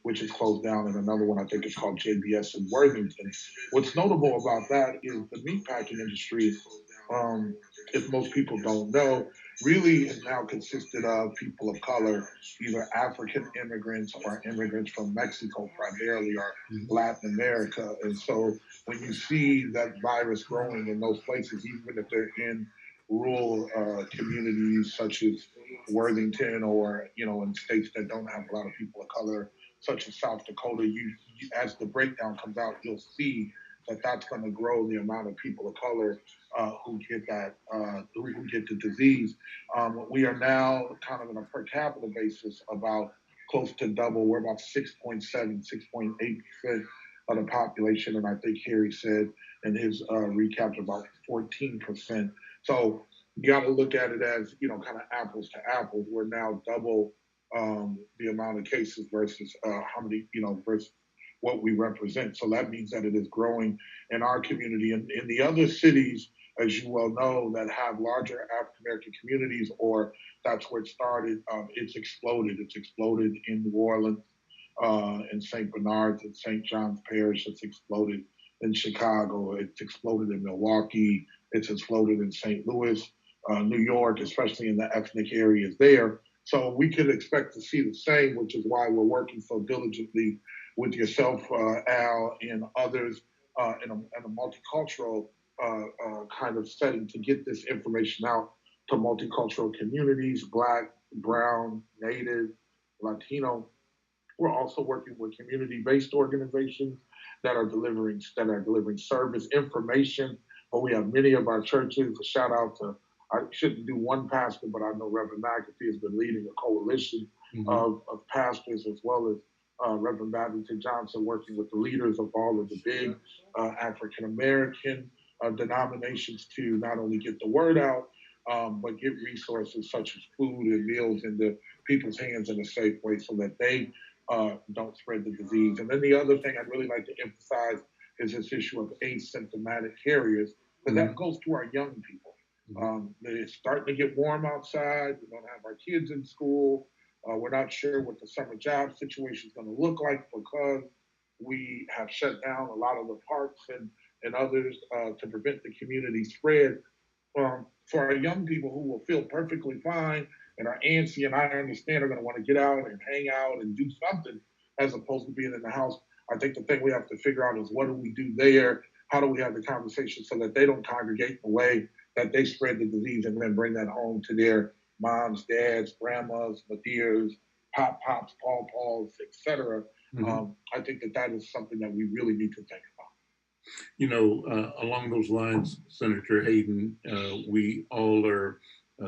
which is closed down, and another one I think is called JBS in Worthington. What's notable about that is the meatpacking industry, um, if most people don't know, really has now consisted of people of color, either African immigrants or immigrants from Mexico primarily, or Latin America. And so when you see that virus growing in those places, even if they're in rural communities such as Worthington, or in states that don't have a lot of people of color, such as South Dakota, as the breakdown comes out, you'll see that that's going to grow the amount of people of color who get who get the disease. We are now kind of on a per capita basis about close to double. We're about 6.7, 6.8% of the population, and I think Harry said in his recap about 14%. So you got to look at it as kind of apples to apples. We're now double the amount of cases versus how many versus what we represent. So that means that it is growing in our community. And in the other cities, as you well know, that have larger African American communities, or that's where it started, it's exploded. It's exploded in New Orleans, in St. Bernard's, and St. John's Parish. It's exploded in Chicago. It's exploded in Milwaukee. It's exploded in St. Louis, New York, especially in the ethnic areas there. So we could expect to see the same, which is why we're working so diligently with yourself, Al, and others in a multicultural kind of setting to get this information out to multicultural communities, Black, Brown, Native, Latino. We're also working with community-based organizations that are delivering service information. But we have many of our churches. A shout out to, I shouldn't do one pastor, but I know Reverend McAfee has been leading a coalition of pastors, as well as Reverend Babington Johnson, working with the leaders of all of the big African American denominations to not only get the word out, but get resources such as food and meals into people's hands in a safe way so that they don't spread the disease. And then the other thing I'd really like to emphasize is this issue of asymptomatic carriers, because that goes to our young people. It's starting to get warm outside. We don't have our kids in school. We're not sure what the summer job situation is going to look like, because we have shut down a lot of the parks and others to prevent the community spread. For our young people who will feel perfectly fine and are antsy, and I understand are going to want to get out and hang out and do something as opposed to being in the house, I think the thing we have to figure out is what do we do there? How do we have the conversation so that they don't congregate in a way that they spread the disease and then bring that home to their moms, dads, grandmas, Madeas, pops, paws, etc. I think that is something that we really need to think about. Along those lines, Senator Hayden, we all are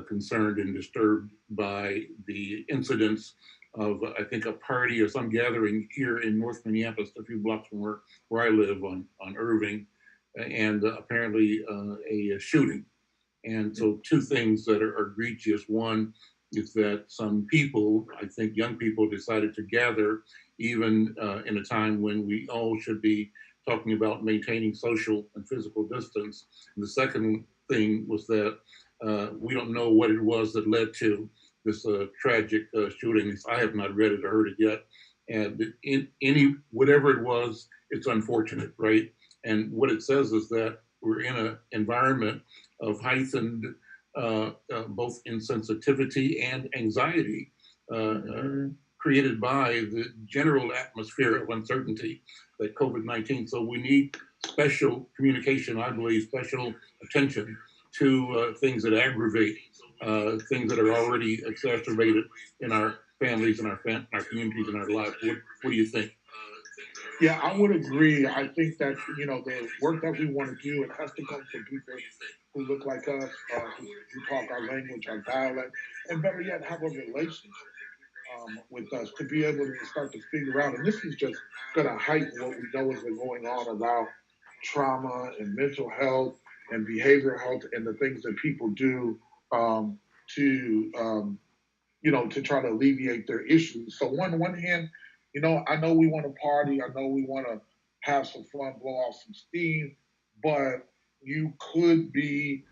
concerned and disturbed by the incidents of, I think, a party or some gathering here in North Minneapolis, a few blocks from where I live on Irving, and apparently a shooting. And so two things that are egregious. One is that some people, I think young people, decided to gather even in a time when we all should be talking about maintaining social and physical distance. And the second thing was that we don't know what it was that led to this tragic shooting. I have not read it or heard it yet. And whatever it was, it's unfortunate, right? And what it says is that we're in an environment of heightened both insensitivity and anxiety created by the general atmosphere of uncertainty that COVID-19. So we need special communication, I believe, special attention to things that aggravate, things that are already exacerbated in our families and our communities and our lives. What do you think? Yeah, I would agree. I think that the work that we want to do, it has to come from people who look like us, who talk our language, our dialect, and better yet, have a relationship with us to be able to start to figure out. And this is just going to heighten what we know has been going on about trauma and mental health and behavioral health and the things that people do to to try to alleviate their issues. So on one hand, I know we want to party. I know we want to have some fun, blow off some steam, but you could be,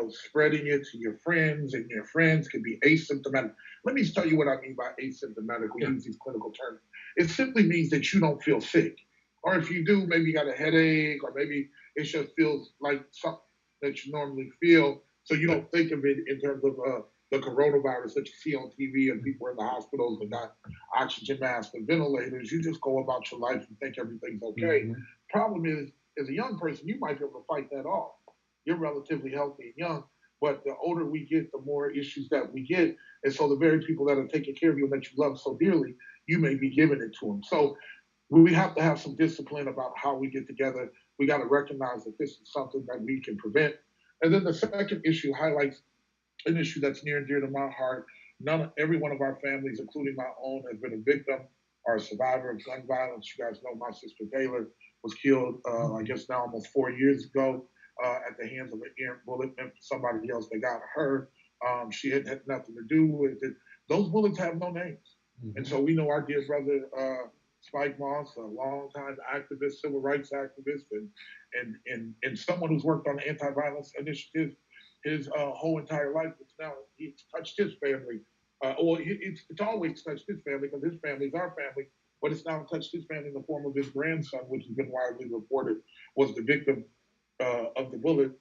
spreading it to your friends, and your friends could be asymptomatic. Let me tell you what I mean by asymptomatic. We use these clinical terms. it simply means that you don't feel sick. Or if you do, maybe you got a headache, or maybe it just feels like something that you normally feel. So you don't think of it in terms of the coronavirus that you see on TV and people in the hospitals and got oxygen masks and ventilators. You just go about your life and think everything's okay. Mm-hmm. Problem is, as a young person, you might be able to fight that off. You're relatively healthy and young, but the older we get, the more issues that we get. And so the very people that are taking care of you and that you love so dearly, you may be giving it to them. So we have to have some discipline about how we get together. We got to recognize that this is something that we can prevent. And then the second issue highlights an issue that's near and dear to my heart. Every one of our families, including my own, has been a victim or a survivor of gun violence. You guys know my sister Taylor was killed, I guess now almost 4 years ago, at the hands of an errant bullet meant for somebody else. They got her. She had nothing to do with it. Those bullets have no names. And Mm-hmm. so we know our dear brother Spike Moss, a longtime activist, civil rights activist, and someone who's worked on anti-violence initiatives his whole entire life. It's now it's touched his family. It's always touched his family because his family is our family, but it's now touched his family in the form of his grandson, which has been widely reported was the victim of the bullet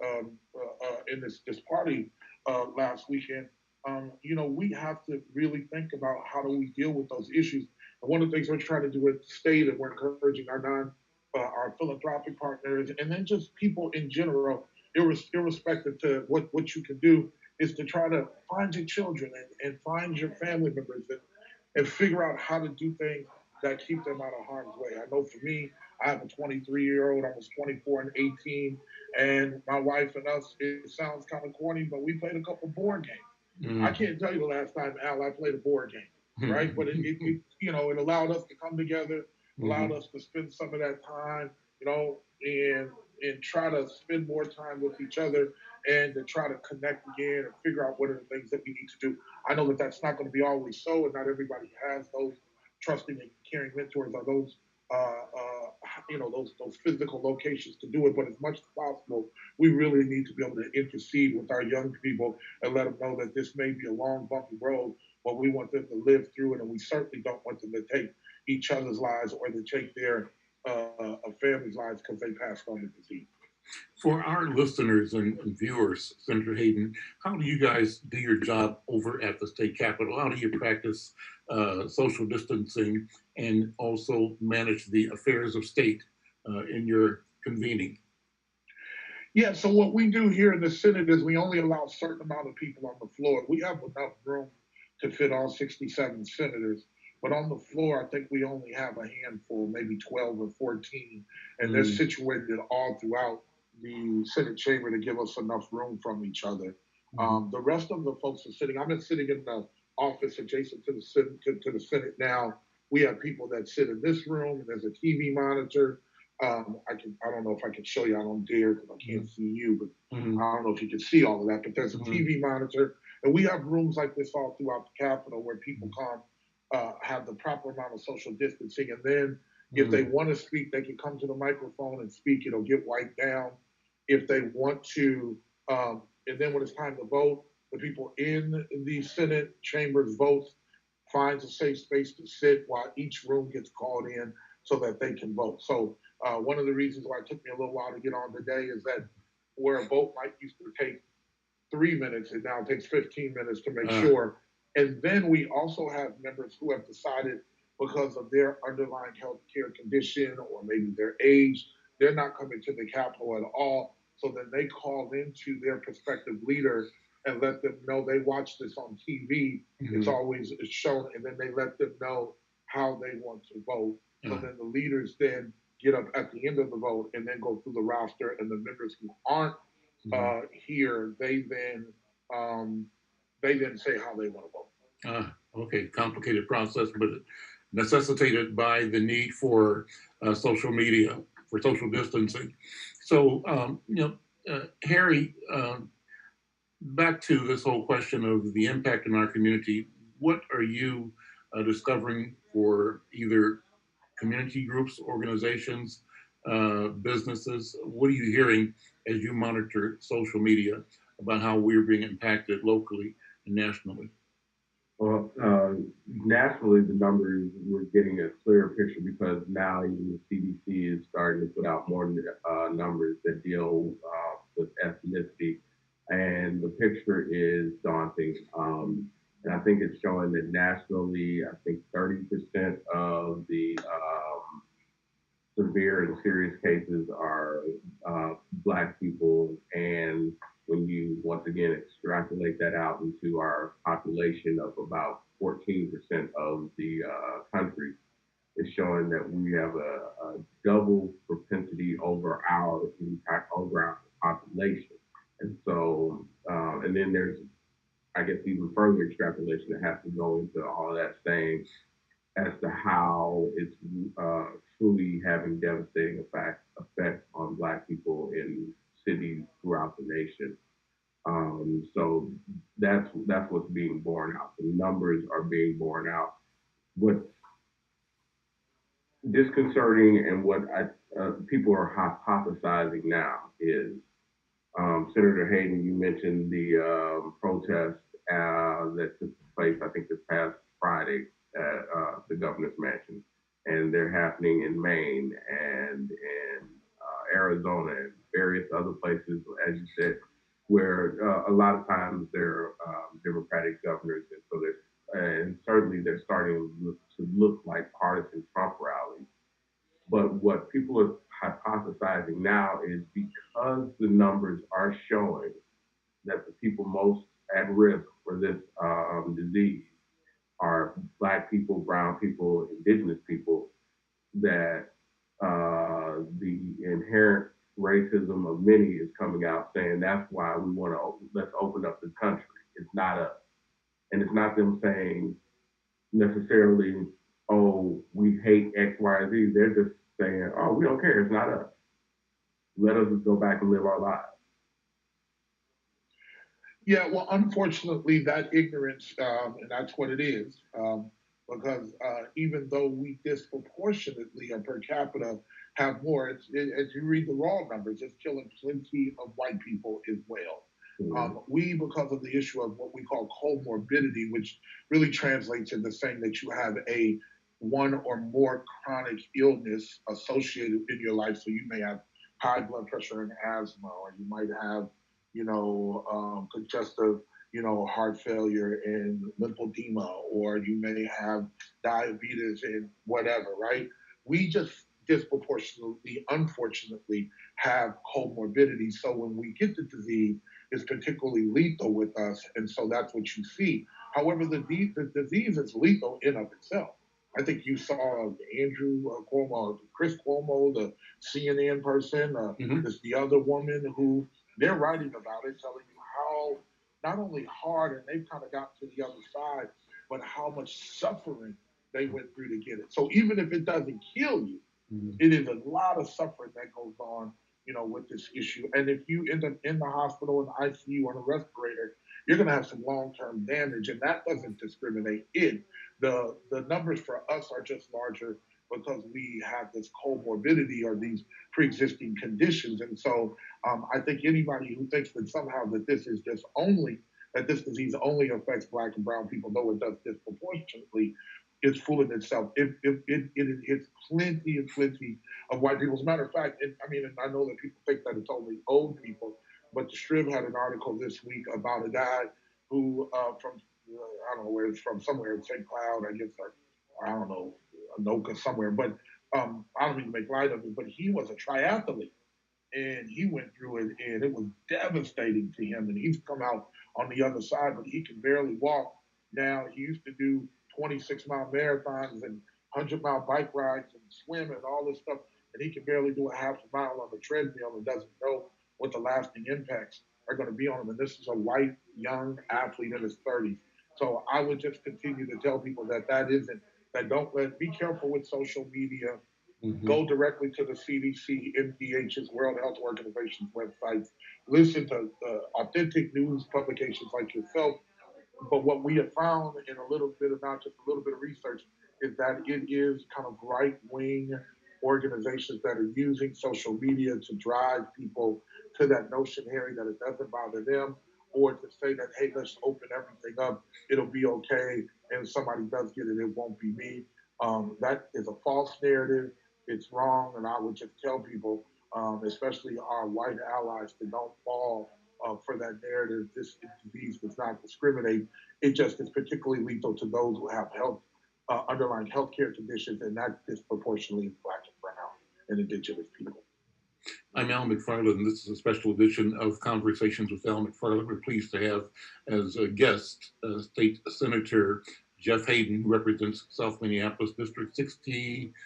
in this party last weekend. We have to really think about how do we deal with those issues. And one of the things we're trying to do at the state, and we're encouraging our philanthropic partners, and then just people in general, irrespective to what you can do, is to try to find your children and find your family members and figure out how to do things that keep them out of harm's way. I know for me, I have a 23-year-old, almost 24 and 18, and my wife and us, it sounds kind of corny, but we played a couple board games. I Mm-hmm. can't tell you the last time, Al, I played a board game, right? But it allowed us to come together, allowed Mm-hmm. us to spend some of that time, and try to spend more time with each other and to try to connect again and figure out what are the things that we need to do. I know that that's not going to be always so, and not everybody has those trusting and caring mentors or those those physical locations to do it. But as much as possible, we really need to be able to intercede with our young people and let them know that this may be a long, bumpy road, but we want them to live through it, and we certainly don't want them to take each other's lives or to take their families' lives because they passed on the disease. For our listeners and viewers, Senator Hayden, how do you guys do your job over at the state capitol? How do you practice social distancing and also manage the affairs of state in your convening? Yeah, so what we do here in the Senate is we only allow a certain amount of people on the floor. We have enough room to fit all 67 senators, but on the floor, I think we only have a handful, maybe 12 or 14, and they're Mm-hmm. situated all throughout the Senate chamber to give us enough room from each other. The rest of the folks are sitting. I'm sitting in the office adjacent to the Senate, to the Senate now. We have people that sit in this room, and there's a TV monitor. I don't know if I can show you. I don't dare because I can't see you, but Mm-hmm. I don't know if you can see all of that. But there's a Mm-hmm. TV monitor, and we have rooms like this all throughout the Capitol where people come, have the proper amount of social distancing, and then if they want to speak, they can come to the microphone and speak. It'll get wiped down. If they want to, and then when it's time to vote, the people in the Senate chambers vote, finds a safe space to sit while each room gets called in so that they can vote. So one of the reasons why it took me a little while to get on today is that where a vote might used to take 3 minutes, it now takes 15 minutes to make Uh, sure. And then we also have members who have decided because of their underlying health care condition or maybe their age, they're not coming to the Capitol at all. So then they call into their prospective leader and let them know they watch this on TV. It's mm-hmm. always shown, and then they let them know how they want to vote. So uh, then the leaders then get up at the end of the vote and then go through the roster, and the members who aren't mm-hmm. here, um, they then say how they want to vote. Okay, complicated process, but necessitated by the need for social media, for social distancing. So, Harry, back to this whole question of the impact in our community. What are you discovering for either community groups, organizations, businesses? What are you hearing as you monitor social media about how we're being impacted locally and nationally? Well, nationally, the numbers we're getting a clearer picture because now even the CDC is starting to put out more numbers that deal with ethnicity, and the picture is daunting. And I think it's showing that nationally, I think 30% of the severe and serious cases are Black people. And when you once again extrapolate that out into our population of about 14% of the country, it's showing that we have a double propensity over our population. And so, and then there's, I guess, even further extrapolation that has to go into all of that saying as to how it's uh, truly having devastating effects on Black people in cities throughout the nation. So that's what's being borne out. The numbers are being borne out. What's disconcerting and what people are hypothesizing now is Senator Hayden. You mentioned the protest that took place, I think, this past Friday at the governor's mansion, and they're happening in Maine and in Arizona and various other places, as you said, where a lot of times they're Democratic governors, and so they're and certainly they're starting to look like partisan Trump rallies. But what people are hypothesizing now is because the numbers are showing that the people most at risk for this disease are Black people, Brown people, Indigenous people, that the inherent racism of many is coming out saying that's why we want to let's open up the country. It's not us, and it's not them saying necessarily, oh, we hate X, Y, or Z. They're just saying, oh, we don't care. It's not us. Let us just go back and live our lives. Yeah, well, unfortunately, that ignorance, and that's what it is, because even though we disproportionately per capita have more, as you read the raw numbers, it's killing plenty of white people as well. Mm-hmm. We, because of the issue of what we call comorbidity, which really translates into saying that you have a one or more chronic illness associated in your life. So you may have high blood pressure and asthma, or you might have congestive, heart failure and lymphedema, or you may have diabetes and whatever, right? We just disproportionately, unfortunately, have comorbidity. So when we get the disease, it's particularly lethal with us. And so that's what you see. However, the disease is lethal in of itself. I think you saw Andrew Cuomo, Chris Cuomo, the CNN person. Mm-hmm. There's the other woman who they're writing about it, telling you how not only hard, and they've kind of got to the other side, but how much suffering they went through to get it. So even if it doesn't kill you, Mm-hmm. it is a lot of suffering that goes on, with this issue. And if you end up in the hospital in the ICU on a respirator, you're going to have some long-term damage, and that doesn't discriminate. The numbers for us are just larger because we have this comorbidity or these pre-existing conditions. And so I think anybody who thinks that somehow that this disease only affects Black and Brown people, though it does disproportionately, is fooling itself. It hits plenty and plenty of white people. As a matter of fact, I mean, and I know that people think that it's only old people, but the Strib had an article this week about a guy who from I don't know where it's from, somewhere in St. Cloud, I guess, or I don't know, Anoka somewhere, but I don't mean to make light of it, but he was a triathlete and he went through it and it was devastating to him and he's come out on the other side, but he can barely walk now. He used to do 26-mile marathons and 100-mile bike rides and swim and all this stuff, and he can barely do a half a mile on the treadmill and doesn't know what the lasting impacts are going to be on him. And this is a white young athlete in his 30s. So I would just continue to tell people that isn't, that don't let, be careful with social media. Mm-hmm. Go directly to the CDC, NPH's, World Health Organization's websites. Listen to authentic news publications like yourself. But what we have found in a little bit of, not just a little bit of research, is that it is kind of right wing organizations that are using social media to drive people to that notion, Harry, that it doesn't bother them, or to say that, hey, let's open everything up, it'll be okay, and if somebody does get it, it won't be me. That is a false narrative. It's wrong, and I would just tell people, especially our white allies, to don't fall for that narrative. This disease does not discriminate. It just is particularly lethal to those who have health underlying healthcare conditions, and that disproportionately is Black and Brown and Indigenous people. I'm Al McFarlane. This is a special edition of Conversations with Al McFarlane. We're pleased to have as a guest State Senator Jeff Hayden, who represents South Minneapolis District 62,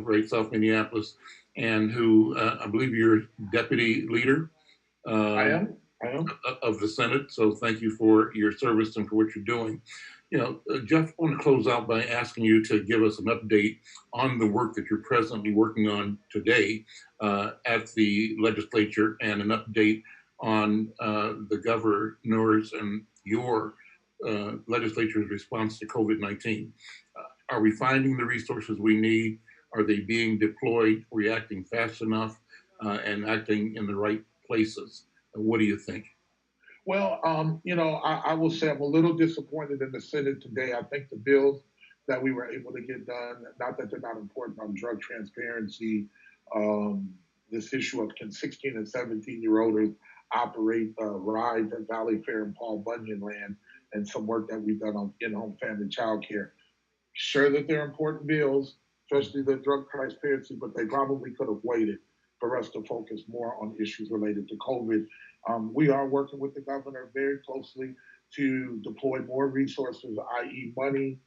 right, South Minneapolis, and who I believe you're deputy leader. I am. Of the Senate. So thank you for your service and for what you're doing. Jeff, I want to close out by asking you to give us an update on the work that you're presently working on today at the legislature, and an update on the governor's and your legislature's response to COVID-19. Are we finding the resources we need? Are they being deployed, reacting fast enough, and acting in the right places? What do you think? Well, I will say I'm a little disappointed in the Senate today. I think the bills that we were able to get done, not that they're not important, on drug transparency, um, this issue of can 16 and 17-year-olds operate rides at Valley Fair and Paul Bunyan land, and some work that we've done on in-home family child care. Sure that they're important bills, especially the drug transparency, but they probably could have waited for us to focus more on issues related to COVID. We are working with the governor very closely to deploy more resources, i.e., money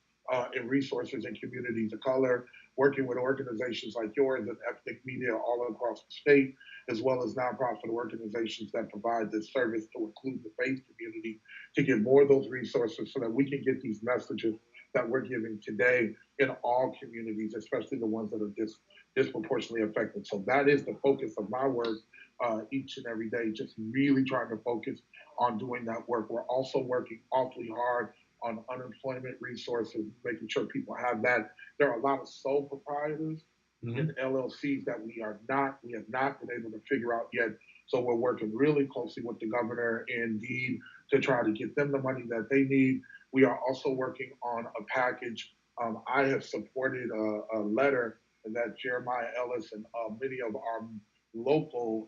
and resources in communities of color, working with organizations like yours and ethnic media all across the state, as well as nonprofit organizations that provide this service to include the faith community, to get more of those resources so that we can get these messages that we're giving today in all communities, especially the ones that are disproportionately affected. So that is the focus of my work each and every day, just really trying to focus on doing that work. We're also working awfully hard on unemployment resources, making sure people have that. There are a lot of sole proprietors in LLCs that we have not been able to figure out yet. So we're working really closely with the governor and Deed to try to get them the money that they need. We are also working on a package. I have supported a letter that Jeremiah Ellis and many of our local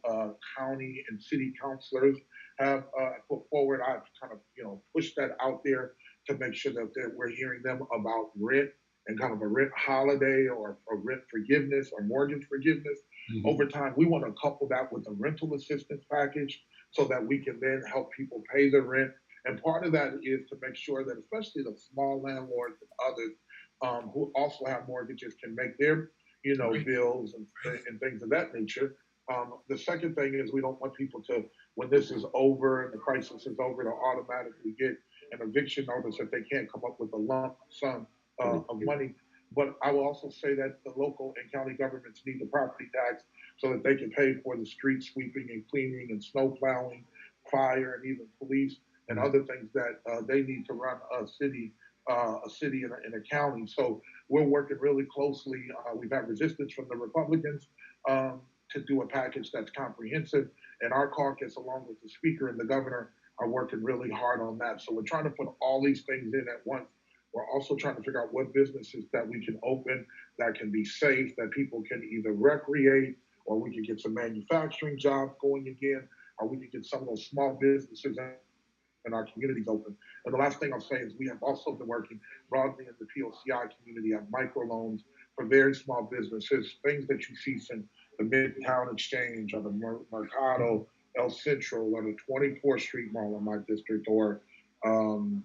county and city councilors have put forward. I've kind of pushed that out there to make sure that we're hearing them about rent and kind of a rent holiday or a rent forgiveness or mortgage forgiveness. Over time. We want to couple that with a rental assistance package so that we can then help people pay their rent. And part of that is to make sure that especially the small landlords and others who also have mortgages can make their bills and things of that nature. The second thing is we don't want people to, when this is over and the crisis is over, to automatically get an eviction notice if they can't come up with a lump sum of money. But I will also say that the local and county governments need the property tax so that they can pay for the street sweeping and cleaning and snow plowing, fire, and even police and other things that they need to run a city and a county. So we're working really closely. We've had resistance from the Republicans to do a package that's comprehensive, and our caucus, along with the speaker and the governor, are working really hard on that. So we're trying to put all these things in at once. We're also trying to figure out what businesses that we can open that can be safe, that people can either recreate, or we can get some manufacturing jobs going again, or we can get some of those small businesses in our communities open. And the last thing I'll say is we have also been working broadly in the POCI community on microloans for very small businesses, things that you see in the Midtown Exchange or the Mercado, El Central, or the 24th Street Mall in my district, or Hmong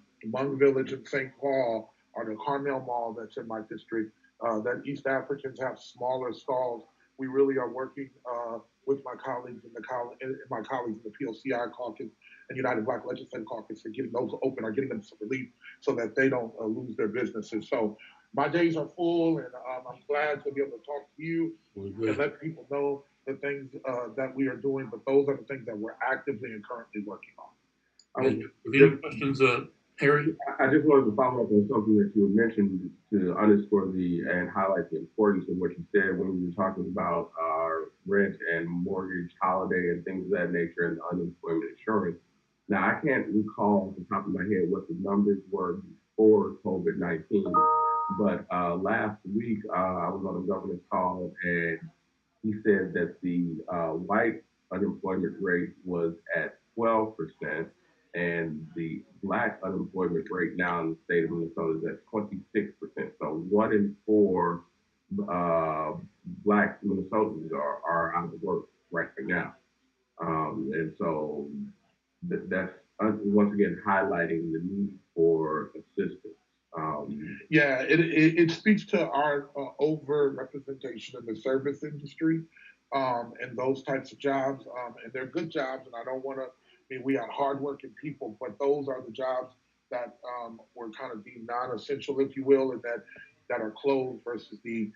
Village in St. Paul, or the Carmel Mall that's in my district, that East Africans have smaller stalls. We really are working with my colleagues in my colleagues in the POCI caucus and United Black Legislative Caucus and getting those open or getting them some relief so that they don't lose their businesses. So my days are full, and I'm glad to be able to talk to you and let people know the things that we are doing. But those are the things that we're actively and currently working on. If you have questions, Harry? I just wanted to follow up on something that you had mentioned to underscore and highlight the importance of what you said when we were talking about rent and mortgage holiday and things of that nature and unemployment insurance. Now, I can't recall off the top of my head what the numbers were before COVID-19, but last week I was on a governor's call and he said that the white unemployment rate was at 12%, and the black unemployment rate now in the state of Minnesota is at 26%. So 1 in 4 uh, black Minnesotans are out of work right now. And so that's once again highlighting the need for assistance. Yeah, it speaks to our over representation in the service industry and those types of jobs. And they're good jobs, and I don't want to, I mean, we are hardworking people, but those are the jobs that were kind of deemed non essential, if you will, and that are closed versus the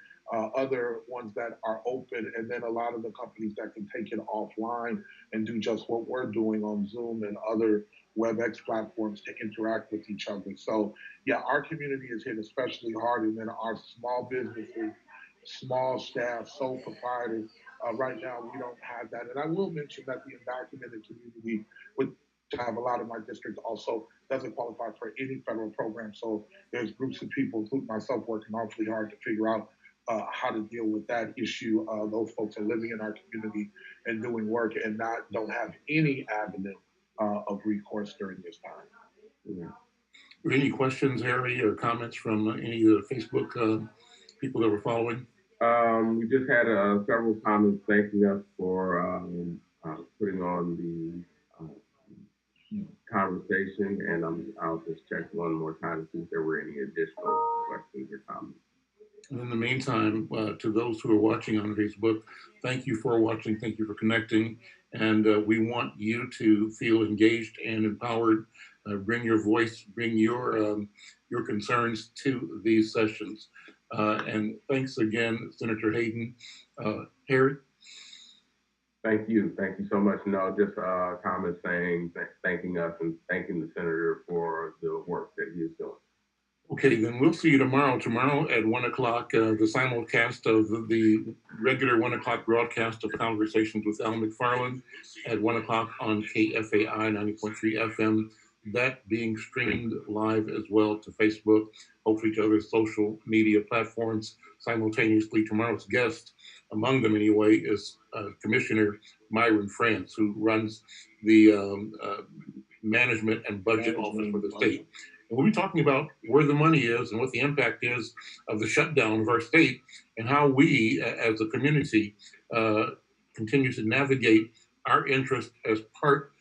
other ones that are open. And then a lot of the companies that can take it offline and do just what we're doing on Zoom and other WebEx platforms to interact with each other. So, yeah, our community is hit especially hard, and then our small businesses, small staff, sole proprietors. Right now, we don't have that. And I will mention that the undocumented community, which I have a lot of my district, also doesn't qualify for any federal program. So there's groups of people, including myself, working awfully hard to figure out how to deal with that issue. Those folks are living in our community and doing work and don't have any avenue of recourse during this time. Yeah. Any questions, Harry, or comments from any of the Facebook people that were following? We just had several comments thanking us for putting on the conversation, and I'll just check one more time to see if there were any additional questions or comments. And in the meantime, to those who are watching on Facebook, thank you for watching. Thank you for connecting. And we want you to feel engaged and empowered. Bring your voice, bring your concerns to these sessions. And thanks again, Senator Hayden. Harry? Thank you. Thank you so much. No, just comments saying, thanking us and thanking the senator for the work that he is doing. Okay, then we'll see you tomorrow. Tomorrow at 1 o'clock, the simulcast of the regular 1 o'clock broadcast of Conversations with Al McFarlane at 1 o'clock on KFAI 90.3 FM. That being streamed live as well to Facebook, hopefully to other social media platforms simultaneously. Tomorrow's guest, among them anyway, is Commissioner Myron France, who runs the management and budget office for the state. And we'll be talking about where the money is and what the impact is of the shutdown of our state and how we, as a community, continue to navigate our interest as part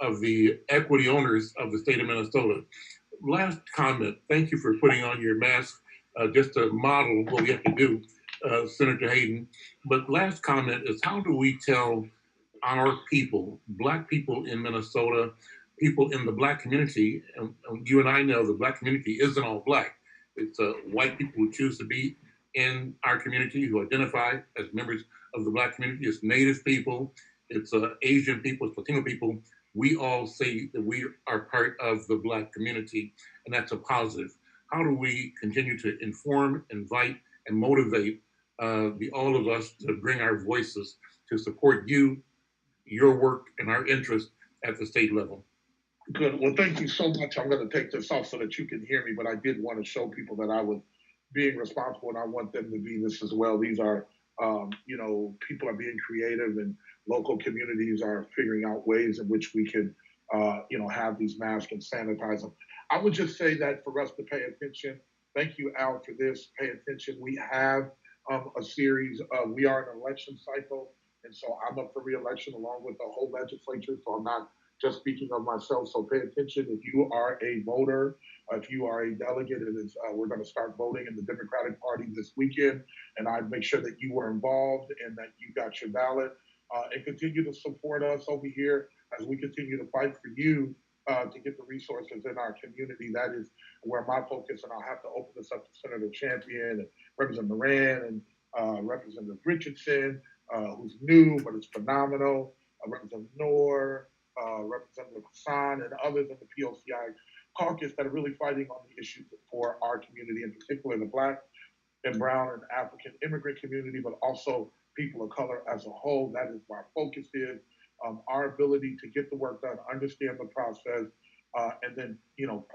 of the equity owners of the state of Minnesota. Last comment, thank you for putting on your mask just to model what we have to do, Senator Hayden. But last comment is, how do we tell our people, Black people in Minnesota, people in the Black community, and you and I know the Black community isn't all Black. It's white people who choose to be in our community, who identify as members of the Black community. It's Native people, it's Asian people, it's Latino people. We all say that we are part of the Black community, and that's a positive. How do we continue to inform, invite, and motivate all of us to bring our voices to support you, your work, and our interest at the state level? Good. Well, thank you so much. I'm going to take this off so that you can hear me, but I did want to show people that I was being responsible, and I want them to be this as well. These are, people are being creative, and local communities are figuring out ways in which we can, have these masks and sanitize them. I would just say that for us to pay attention, thank you, Al, for this. Pay attention. We have a series of, we are in an election cycle, and so I'm up for re-election along with the whole legislature, so I'm not just speaking of myself. So pay attention. If you are a voter, if you are a delegate, we're going to start voting in the Democratic Party this weekend. And I'd make sure that you were involved and that you got your ballot and continue to support us over here as we continue to fight for you to get the resources in our community. That is where my focus, and I'll have to open this up to Senator Champion and Representative Moran and Representative Richardson, who's new, but it's phenomenal, Representative Noor, Representative Hassan, and others in the POCI caucus that are really fighting on the issues for our community, in particular the Black and brown and African immigrant community, but also people of color as a whole. That is where our focus is. Our ability to get the work done, understand the process, and then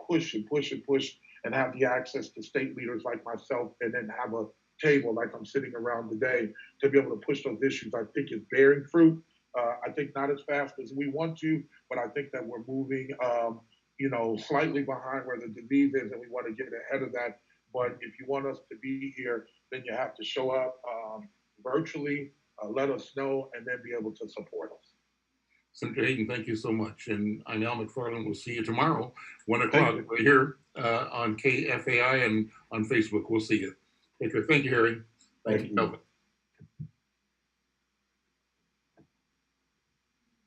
push and push and push, and have the access to state leaders like myself, and then have a table like I'm sitting around today to be able to push those issues. I think is bearing fruit. I think not as fast as we want to, but I think that we're moving, slightly behind where the disease is, and we want to get ahead of that. But if you want us to be here, then you have to show up virtually, let us know, and then be able to support us. Senator Hayden, thank you so much. And I'm Al McFarlane. We'll see you tomorrow, 1 o'clock, right here on KFAI and on Facebook. We'll see you. Take care. Thank you, Harry. Thank you, Kelvin.